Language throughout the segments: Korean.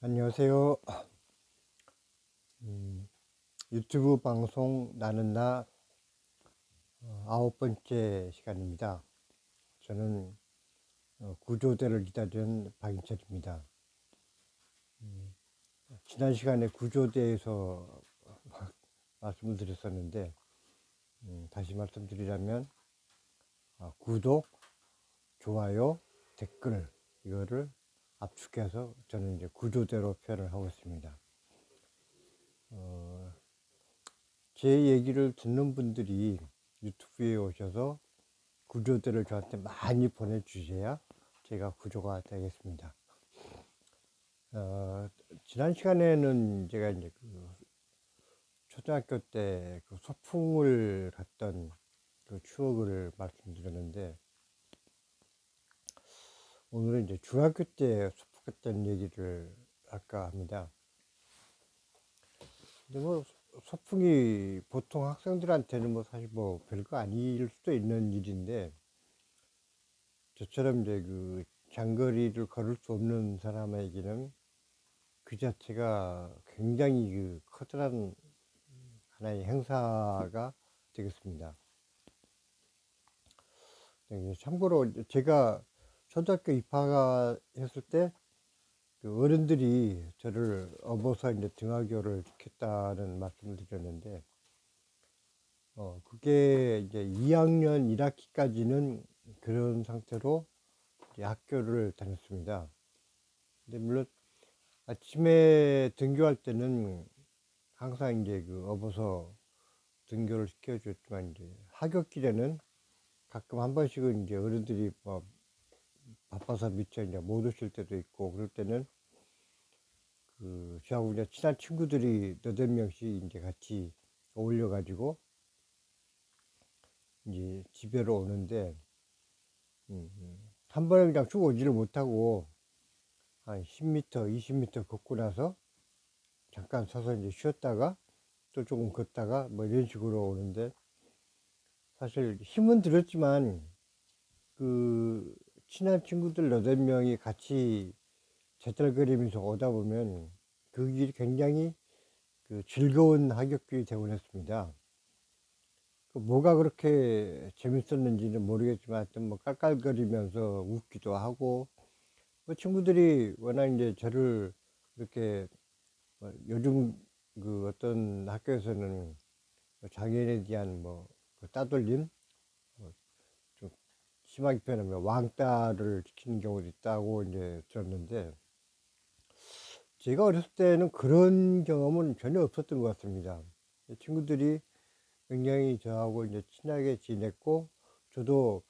안녕하세요. 유튜브 방송 나는 나 9번째 시간입니다. 저는 구조대를 기다리는 박인철입니다. 지난 시간에 구조대에서 말씀을 드렸었는데 다시 말씀드리자면 구독, 좋아요, 댓글 이거를 압축해서 저는 이제 구조대로 표현을 하고 있습니다. 제 얘기를 듣는 분들이 유튜브에 오셔서 구조들을 저한테 많이 보내주셔야 제가 구조가 되겠습니다. 지난 시간에는 제가 이제 초등학교 때 소풍을 갔던 그 추억을 말씀드렸는데, 오늘은 이제 중학교 때 소풍 갔던 얘기를 할까 합니다. 근데 뭐 소풍이 보통 학생들한테는 뭐 사실 뭐 별거 아닐 수도 있는 일인데, 저처럼 이제 장거리를 걸을 수 없는 사람에게는 그 자체가 굉장히 커다란 하나의 행사가 되겠습니다. 참고로 제가 초등학교 입학했을 때 어른들이 저를 업어서 이제 등하교를 시켰다는 말씀을 드렸는데, 그게 이제 2학년 1학기까지는 그런 상태로 이제 학교를 다녔습니다. 근데 물론 아침에 등교할 때는 항상 이제 업어서 등교를 시켜줬지만, 이제 하굣길에는 가끔 한 번씩은 이제 어른들이 뭐 바빠서 미처 이제 못 오실 때도 있고, 그럴 때는 저하고 이제 친한 친구들이 너댓 명씩 이제 같이 어울려가지고 이제 집에로 오는데, 한 번에 그냥 쭉 오지를 못하고 한 10m, 20m 걷고 나서 잠깐 서서 이제 쉬었다가 또 조금 걷다가 뭐 이런 식으로 오는데, 사실 힘은 들었지만 친한 친구들 너댓 명이 같이 재떨거리면서 오다 보면 그 길이 굉장히 즐거운 하굣길이 되곤 했습니다. 뭐가 그렇게 재밌었는지는 모르겠지만, 하여튼 뭐 깔깔거리면서 웃기도 하고, 뭐 친구들이 워낙 이제 저를 이렇게 요즘 어떤 학교에서는 장애인에 대한 따돌림, 좀 심하게 표현하면 왕따를 시키는 경우도 있다고 이제 들었는데, 제가 어렸을 때는 그런 경험은 전혀 없었던 것 같습니다. 친구들이 굉장히 저하고 이제 친하게 지냈고, 저도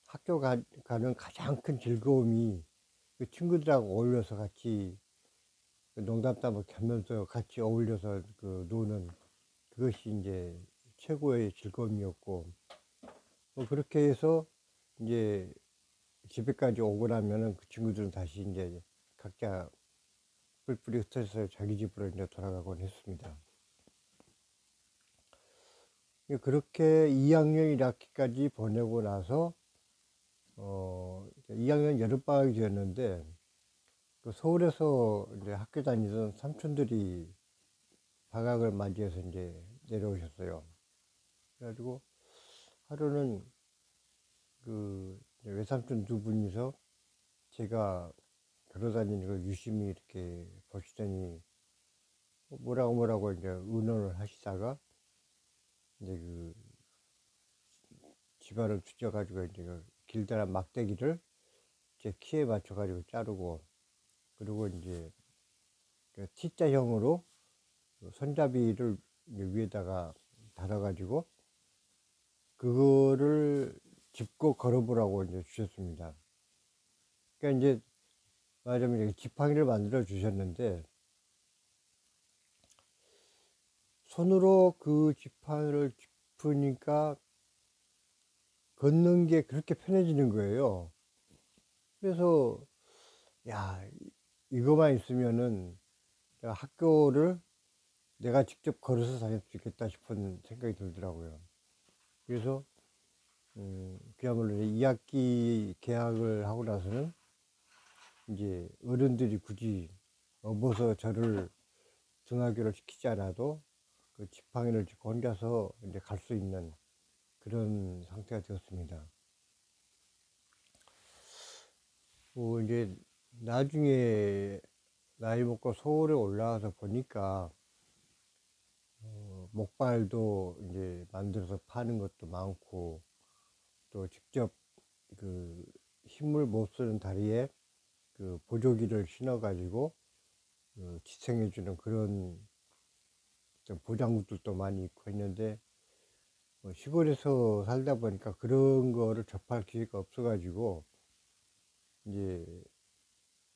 학교 가는 가장 큰 즐거움이 그 친구들하고 어울려서 같이 농담 따먹기 하면서 같이 어울려서 노는 그것이 이제 최고의 즐거움이었고, 뭐 그렇게 해서 이제 집에까지 오고 나면은 그 친구들은 다시 이제 각자 뿔뿔이 흩어져서 자기 집으로 이제 돌아가곤 했습니다. 그렇게 2학년 1학기까지 보내고 나서 2학년 여름방학이 되었는데, 서울에서 이제 학교 다니던 삼촌들이 방학을 맞이해서 이제 내려오셨어요. 그래가지고 하루는 외삼촌 두 분이서 제가 걸어다니는 걸 유심히 이렇게 보시더니 뭐라고 이제 의논을 하시다가 이제 집안을 뒤져가지고 이제 길다란 막대기를 제 키에 맞춰가지고 자르고, 그리고 이제 T자형으로 손잡이를 위에다가 달아가지고 그거를 짚고 걸어보라고 이제 주셨습니다. 그러니까 이제 말하자면 지팡이를 만들어 주셨는데, 손으로 그 지팡이를 짚으니까 걷는 게 그렇게 편해지는 거예요. 그래서 야, 이거만 있으면은 내가 학교를 내가 직접 걸어서 다닐 수 있겠다 싶은 생각이 들더라고요. 그래서 그야말로 2학기 개학을 하고 나서는 이제 어른들이 굳이 업어서 저를 등하교를 시키지 않아도 그 지팡이를 짚고 혼자서 이제 갈 수 있는 그런 상태가 되었습니다. 이제 나중에 나이 먹고 서울에 올라와서 보니까 목발도 이제 만들어서 파는 것도 많고, 또 직접 그 힘을 못 쓰는 다리에 그 보조기를 신어 가지고 지탱해 주는 그런 보장구들도 많이 있고 했는데, 시골에서 살다 보니까 그런 거를 접할 기회가 없어 가지고 이제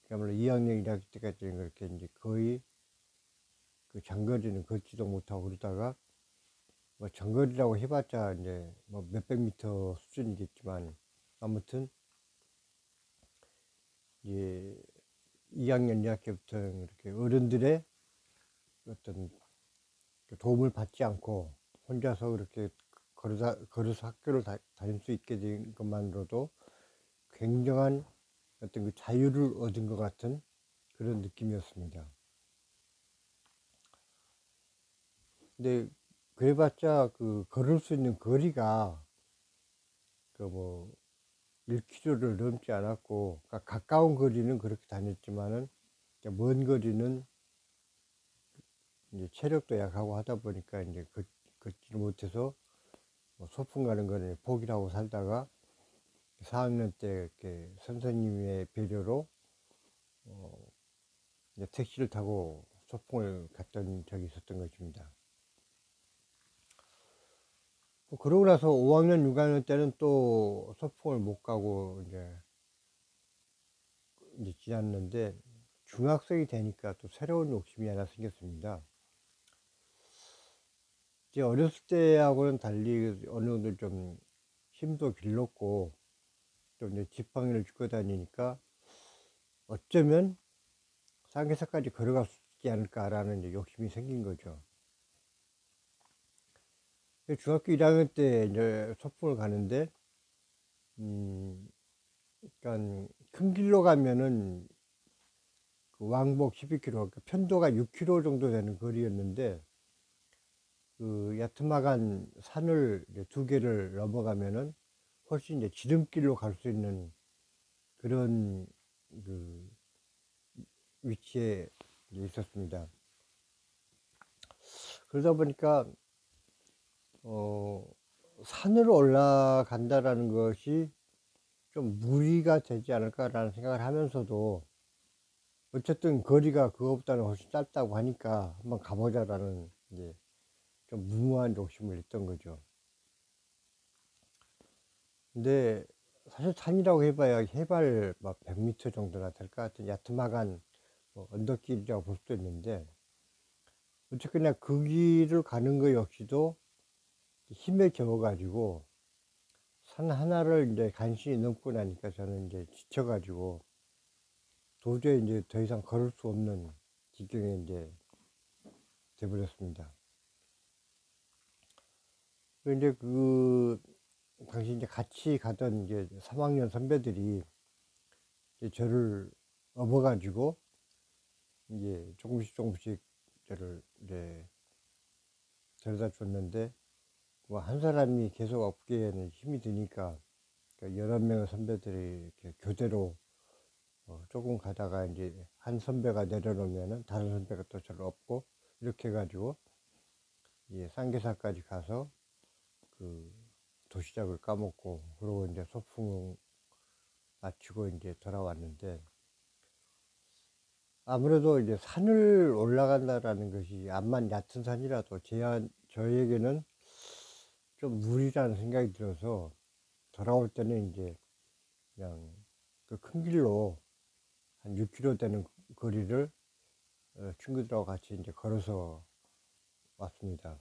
그야말로 2학년 1학기 때까지는 그렇게 이제 거의 그 장거리는 걷지도 못하고 그러다가, 뭐 장거리라고 해봤자 이제 뭐 몇백 미터 수준이겠지만, 아무튼 이제 2학년 2학기부터 이렇게 어른들의 어떤 도움을 받지 않고 혼자서 그렇게 걸어서 학교를 다닐 수 있게 된 것만으로도 굉장한 어떤 그 자유를 얻은 것 같은 그런 느낌이었습니다. 근데 그래봤자 그 걸을 수 있는 거리가 그 뭐 1km를 넘지 않았고, 그러니까 가까운 거리는 그렇게 다녔지만은 먼 거리는 이제 체력도 약하고 하다 보니까 이제 걷지를 못해서 뭐 소풍 가는 거는 포기를 하고 살다가 4학년 때 이렇게 선생님의 배려로 이제 택시를 타고 소풍을 갔던 적이 있었던 것입니다. 그러고 나서 5학년, 6학년 때는 또 소풍을 못 가고 이제 지났는데, 중학생이 되니까 또 새로운 욕심이 하나 생겼습니다. 이제 어렸을 때하고는 달리 어느 정도 좀 힘도 길렀고, 또 이제 지팡이를 짚고 다니니까 어쩌면 상계사까지 걸어갈 수 있지 않을까라는 이제 욕심이 생긴 거죠. 중학교 1학년 때 이제 소풍을 가는데, 그러니까 큰 길로 가면은 그 왕복 12km, 그러니까 편도가 6km 정도 되는 거리였는데, 그 야트막한 산을 이제 2개를 넘어가면은 훨씬 이제 지름길로 갈 수 있는 그런 그 위치에 있었습니다. 그러다 보니까 산으로 올라간다라는 것이 좀 무리가 되지 않을까라는 생각을 하면서도, 어쨌든 거리가 그거보다는 훨씬 짧다고 하니까 한번 가보자라는 이제 좀 무모한 욕심을 냈던 거죠. 근데 사실 산이라고 해봐야 해발 막 100m 정도나 될 것 같은 야트막한 뭐 언덕길이라고 볼 수도 있는데, 어쨌거나 그 길을 가는 거 역시도 힘에 겨워가지고 산 하나를 이제 간신히 넘고 나니까 저는 이제 지쳐가지고 도저히 이제 더 이상 걸을 수 없는 지경에 이제 돼버렸습니다. 이제 그 당시 이제 같이 가던 이제 3학년 선배들이 이제 저를 업어가지고 이제 조금씩 저를 이제 데려다 줬는데, 뭐 한 사람이 계속 업기에는 힘이 드니까 여러 명의 선배들이 이렇게 교대로 조금 가다가 이제 한 선배가 내려놓으면은 다른 선배가 또 저를 업고, 이렇게 해가지고 이제 쌍계사까지 가서 그 도시락을 까먹고, 그러고 이제 소풍 마치고 이제 돌아왔는데, 아무래도 이제 산을 올라간다라는 것이 암만 얕은 산이라도 저에게는 좀 무리라는 생각이 들어서, 돌아올 때는 이제 그냥 그 큰 길로 한 6km 되는 거리를 친구들하고 같이 이제 걸어서 왔습니다.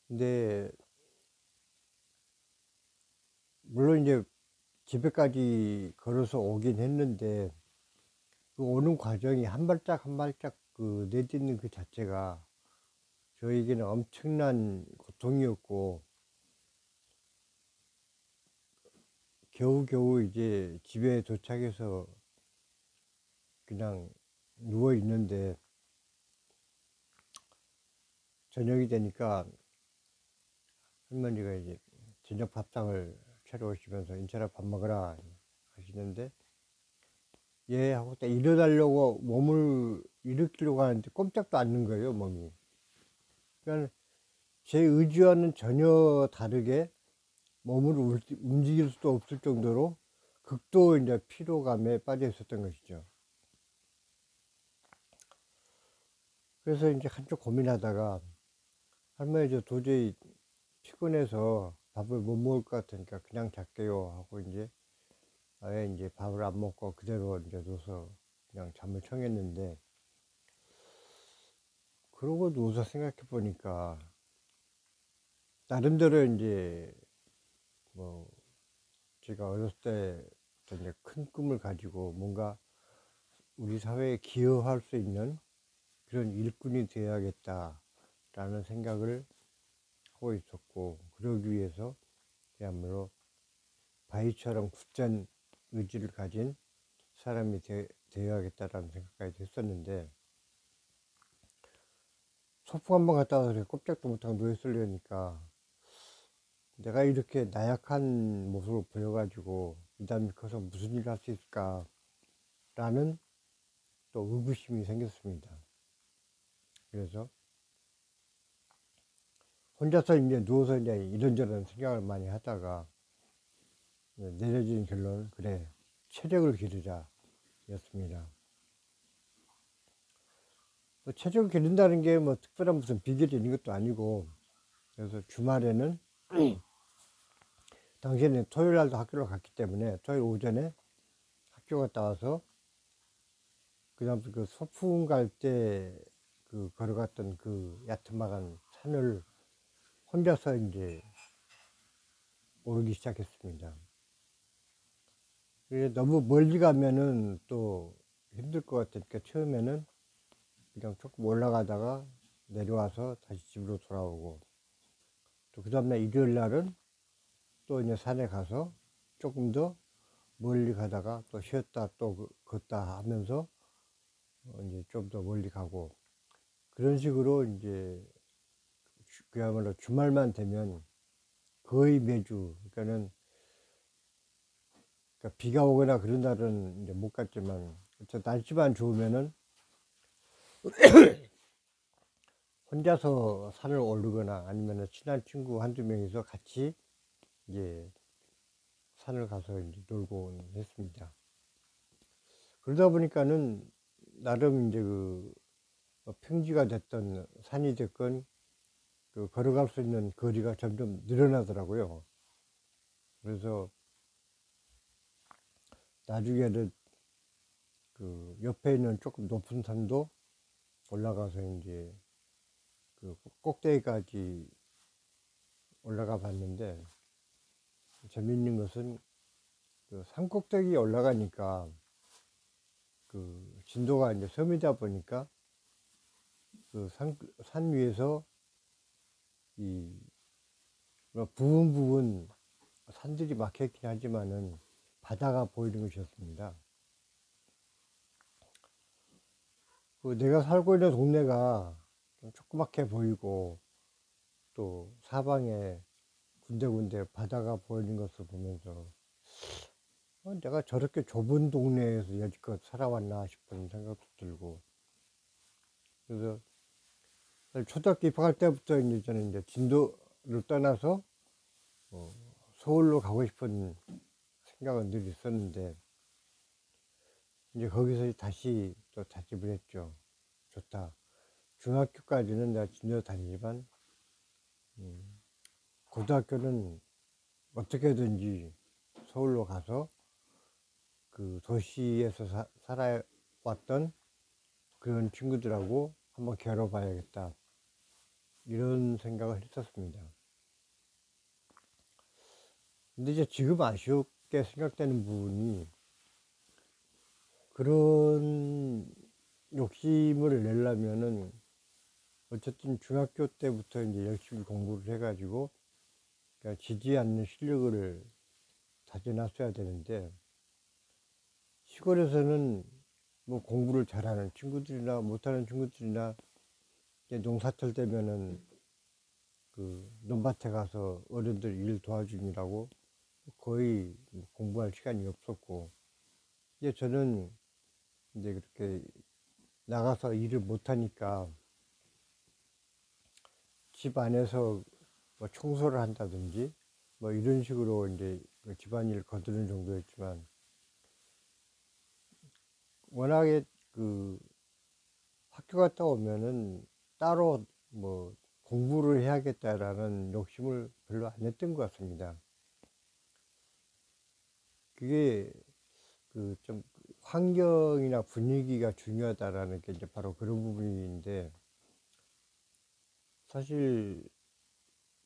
근데 물론 이제 집에까지 걸어서 오긴 했는데, 그 오는 과정이 한 발짝 한 발짝 그 내딛는 그 자체가 저에게는 엄청난 고통이었고, 겨우겨우 이제 집에 도착해서 그냥 누워 있는데 저녁이 되니까 할머니가 이제 저녁 밥상을 차려오시면서 인철아 밥 먹으라 하시는데 예 하고 딱 일어나려고 몸을 일으키려고 하는데 꼼짝도 않는 거예요, 몸이. 그러니까 제 의지와는 전혀 다르게 몸을 움직일 수도 없을 정도로 극도 이제 피로감에 빠져 있었던 것이죠. 그래서 이제 한쪽 고민하다가 할머니 저 도저히 피곤해서 밥을 못 먹을 것 같으니까 그냥 잘게요 하고 이제 아예 이제 밥을 안 먹고 그대로 이제 누워서 그냥 잠을 청했는데, 그러고 누워서 생각해 보니까 나름대로 이제 뭐 제가 어렸을 때 이제 큰 꿈을 가지고 뭔가 우리 사회에 기여할 수 있는 그런 일꾼이 되어야겠다라는 생각을 하고 있었고, 그러기 위해서 그야말로 바위처럼 굳은 의지를 가진 사람이 되어야겠다라는 생각까지 했었는데, 소풍 한번 갔다 와서 꼼짝도 못하고 누워있으려니까 내가 이렇게 나약한 모습을 보여가지고 이 다음에 커서 무슨 일을 할 수 있을까 라는 또 의구심이 생겼습니다. 그래서 혼자서 이제 누워서 이제 이런저런 생각을 많이 하다가 내려진 결론은 그래, 체력을 기르자 였습니다. 체력을 기른다는 게 뭐 특별한 무슨 비결이 있는 것도 아니고, 그래서 주말에는 당시에는 토요일 날도 학교를 갔기 때문에 토요일 오전에 학교 갔다 와서 그 다음 그 소풍 갈 때 그 걸어갔던 그 야트막한 산을 혼자서 이제 오르기 시작했습니다. 너무 멀리 가면은 또 힘들 것 같으니까 처음에는 그냥 조금 올라가다가 내려와서 다시 집으로 돌아오고, 또 그 다음날 일요일 날은 또 이제 산에 가서 조금 더 멀리 가다가 또 쉬었다 또 걷다 하면서 이제 좀 더 멀리 가고, 그런 식으로 이제 그야말로 주말만 되면 거의 매주, 그러니까 비가 오거나 그런 날은 이제 못 갔지만 날씨만 좋으면은 혼자서 산을 오르거나 아니면 친한 친구 한두 명이서 같이 이제 산을 가서 이제 놀고 했습니다. 그러다 보니까는 나름 이제 그 평지가 됐던 산이 됐건 그 걸어갈 수 있는 거리가 점점 늘어나더라고요. 그래서 나중에는 그 옆에 있는 조금 높은 산도 올라가서 이제 그 꼭대기까지 올라가 봤는데, 재밌는 것은 그 산 꼭대기에 올라가니까 그 진도가 이제 섬이다 보니까 그 산 위에서 이 부분 부분 산들이 막혀 있긴 하지만은 바다가 보이는 것이었습니다. 그 내가 살고 있는 동네가 좀 조그맣게 보이고 또 사방에 군데군데 바다가 보이는 것을 보면서 내가 저렇게 좁은 동네에서 여지껏 살아왔나 싶은 생각도 들고, 그래서 초등학교 입학할 때부터 이제 저는 이제 진도를 떠나서 서울로 가고 싶은 생각은 늘 있었는데, 이제 거기서 다시 또 다짐을 했죠. 좋다. 중학교까지는 내가 진도 다니지만 고등학교는 어떻게든지 서울로 가서 그 도시에서 살아왔던 그런 친구들하고 한번 겨뤄봐야겠다, 이런 생각을 했었습니다. 근데 이제 지금 아쉽게 생각되는 부분이, 그런 욕심을 내려면은 어쨌든 중학교 때부터 이제 열심히 공부를 해가지고 그러니까 지지 않는 실력을 다져놨어야 되는데, 시골에서는 뭐 공부를 잘하는 친구들이나 못하는 친구들이나 이제 농사철 되면은 그 논밭에 가서 어른들 일 도와주느라고 거의 공부할 시간이 없었고, 이제 저는 이제 그렇게 나가서 일을 못하니까 집 안에서 뭐 청소를 한다든지 뭐 이런 식으로 이제 그 집안일 거두는 정도였지만, 워낙에 그 학교 갔다 오면은 따로 뭐 공부를 해야겠다라는 욕심을 별로 안 했던 것 같습니다. 그게 그 좀 환경이나 분위기가 중요하다라는 게 이제 바로 그런 부분인데, 사실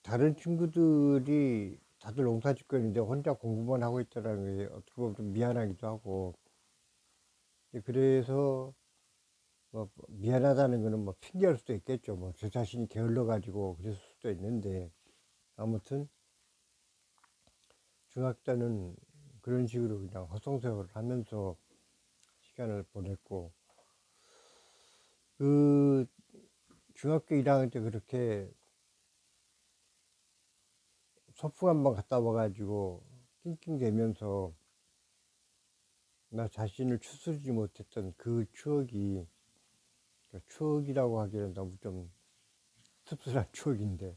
다른 친구들이 다들 농사 짓고 있는데 혼자 공부만 하고 있다는 게 어떻게 보면 좀 미안하기도 하고, 그래서 뭐 미안하다는 거는 뭐 핑계일 수도 있겠죠. 뭐 저 자신이 게을러 가지고 그랬을 수도 있는데, 아무튼 중학교 때는 그런 식으로 그냥 허송세월을 하면서 시간을 보냈고, 그 중학교 1학년 때 그렇게 소풍 한번 갔다 와가지고 낑낑대면서 나 자신을 추스르지 못했던 그 추억이, 추억이라고 하기에는 너무 좀 씁쓸한 추억인데,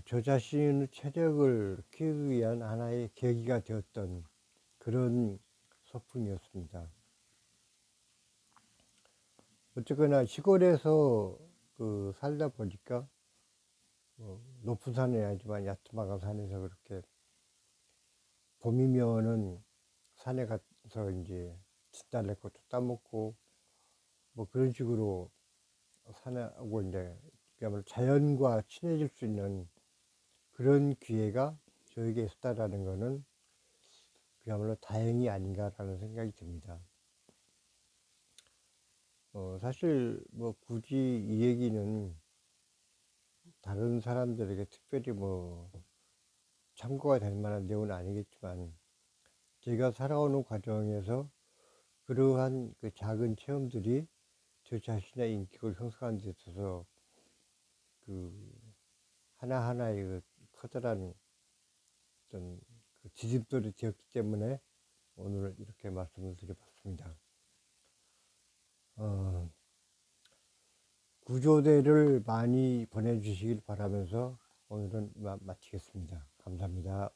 저 자신의 체력을 키우기 위한 하나의 계기가 되었던 그런 소풍이었습니다. 어쨌거나 시골에서 그 살다 보니까 높은 산은 아니지만 야트막한 산에서 그렇게 봄이면은 산에 가서 이제 진달래꽃도 따먹고 뭐 그런 식으로 산하고 이제 그야말로 자연과 친해질 수 있는 그런 기회가 저에게 있었다라는 거는 그야말로 다행이 아닌가라는 생각이 듭니다. 사실 뭐 굳이 이 얘기는 다른 사람들에게 특별히 뭐 참고가 될 만한 내용은 아니겠지만, 제가 살아오는 과정에서 그러한 그 작은 체험들이 저 자신의 인격을 형성하는 데 있어서 그 하나하나의 그 커다란 어떤 그 지짐돌이 되었기 때문에 오늘 이렇게 말씀을 드려봤습니다. 어, 구조대를 많이 보내주시길 바라면서 오늘은 마치겠습니다. 감사합니다.